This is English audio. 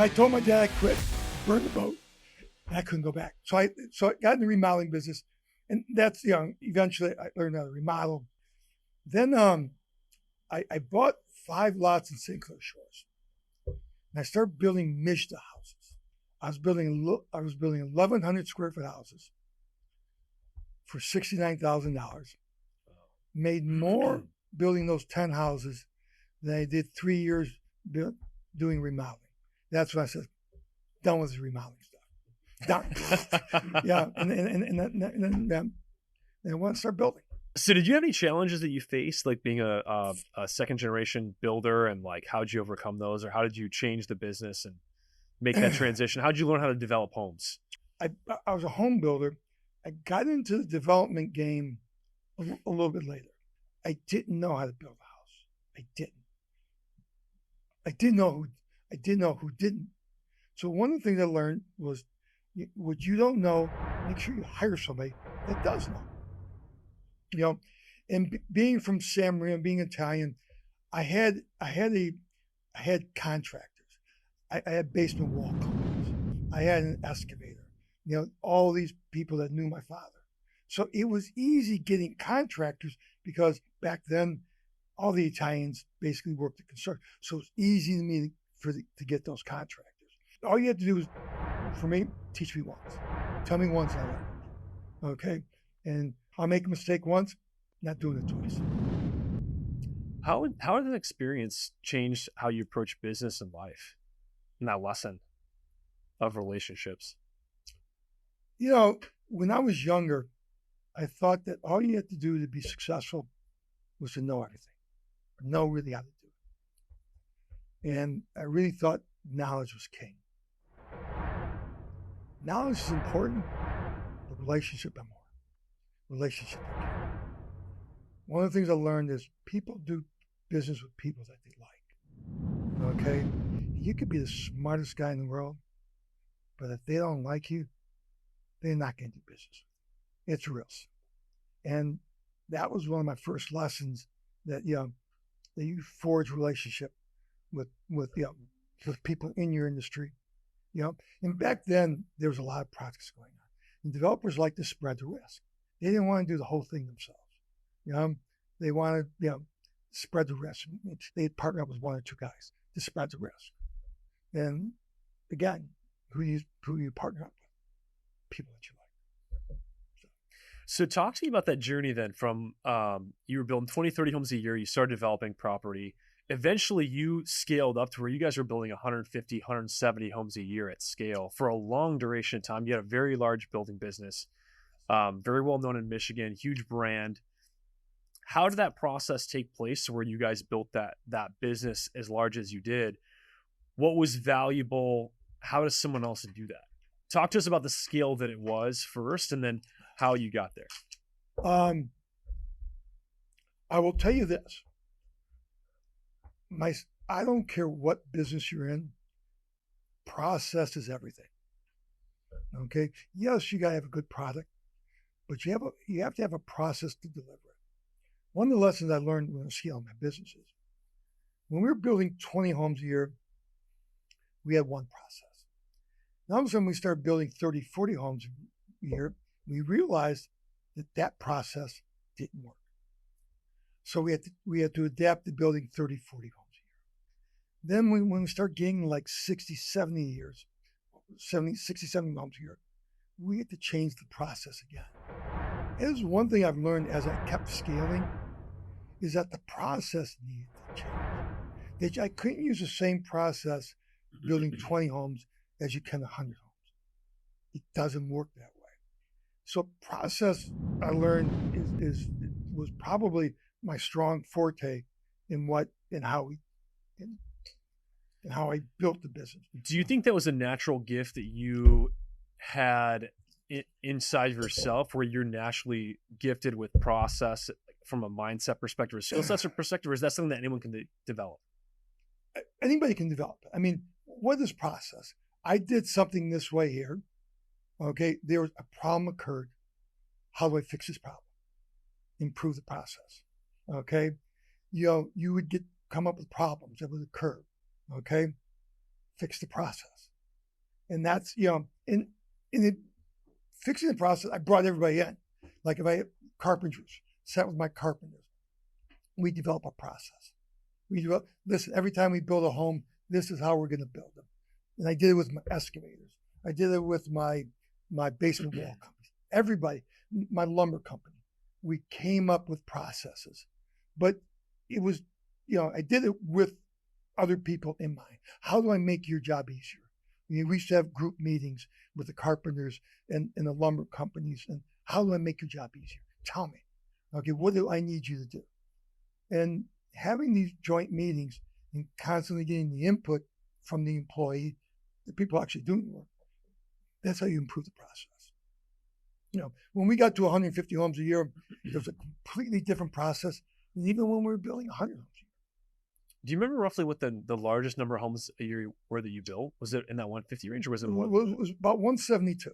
I told my dad I quit, burned the boat, and I couldn't go back. So I got in the remodeling business, and that's eventually I learned how to remodel. Then I bought 5 lots in St. Clair Shores, and I started building Mishta houses. I was building 1,100 square foot houses for $69,000. Made more building those 10 houses than I did 3 years doing remodeling. That's when I said, done with the remodeling stuff. Done. Yeah, and then I want to start building. So did you have any challenges that you faced, like being a second generation builder, and like how'd you overcome those, or how did you change the business and make that transition? How'd you learn how to develop homes? I was a home builder. I got into the development game a little bit later. I didn't know how to build a house. I didn't know who didn't. So one of the things I learned was, what you don't know, make sure you hire somebody that does know. And being from San Marino, being Italian, I had contractors. I had basement wall companies. I had an excavator. All these people that knew my father. So it was easy getting contractors because back then, all the Italians basically worked at construction. So it's easy to me to get those contractors. All you had to do was, for me, teach me once. Tell me once I learned. Okay? And I'll make a mistake once, not doing it twice. How did that experience change how you approach business and life, and that lesson of relationships? When I was younger, I thought that all you had to do to be successful was to know everything, or know really how to do it. And I really thought knowledge was king. Knowledge is important, but relationship are more. Relationship are king. One of the things I learned is people do business with people that they like. Okay? You could be the smartest guy in the world, but if they don't like you, they're not going to do business. It's real. And that was one of my first lessons, that that you forge relationship with people in your industry. And back then there was a lot of projects going on, and developers like to spread the risk. They didn't want to do the whole thing themselves. They wanted spread the risk. They'd partner up with 1 or 2 guys to spread the risk. And again, who you partner up with? People that you like. So talk to me about that journey then, from you were building 20, 30 homes a year, you started developing property. Eventually you scaled up to where you guys were building 150, 170 homes a year at scale for a long duration of time. You had a very large building business, very well known in Michigan, huge brand. How did that process take place where you guys built that business as large as you did? What was valuable? How does someone else do that? Talk to us about the scale that it was first, and then how you got there. I will tell you this. I don't care what business you're in. Process is everything. Okay. Yes, you gotta have a good product, but you have to have a process to deliver it. One of the lessons I learned when I was scaling my business is, when we were building 20 homes a year, we had one process. Now, all of a sudden, we started building 30, 40 homes a year. We realized that process didn't work. So we had to adapt to building 30, 40 homes a year. Then when we start getting like 60, 70 homes a year, we had to change the process again. And this is one thing I've learned as I kept scaling, is that the process needed to change. I couldn't use the same process building 20 homes as you can 100 homes. It doesn't work that way. So process, I learned, was probably my strong forte in how I built the business. Do you think that was a natural gift that you had inside yourself, where you're naturally gifted with process from a mindset perspective, or skill sets perspective, or is that something that anyone can develop? Anybody can develop. I mean, what is process? I did something this way here. Okay, there was a problem occurred. How do I fix this problem? Improve the process. Okay, you would come up with problems that would occur. Okay, fix the process. And that's, in it, fixing the process, I brought everybody in. Like if I had carpenters, sat with my carpenters, we develop a process. Listen, every time we build a home, this is how we're going to build them. And I did it with my excavators. I did it with my basement wall companies. Everybody, my lumber company. We came up with processes. But it was, I did it with other people in mind. How do I make your job easier? We used to have group meetings with the carpenters and the lumber companies. And how do I make your job easier? Tell me. Okay, what do I need you to do? And having these joint meetings and constantly getting the input from the employee, the people actually doing the work, that's how you improve the process. When we got to 150 homes a year, it was a completely different process than even when we were building 100 homes a year. Do you remember roughly what the largest number of homes a year were that you built? Was it in that 150 range or was it more? It was about 172.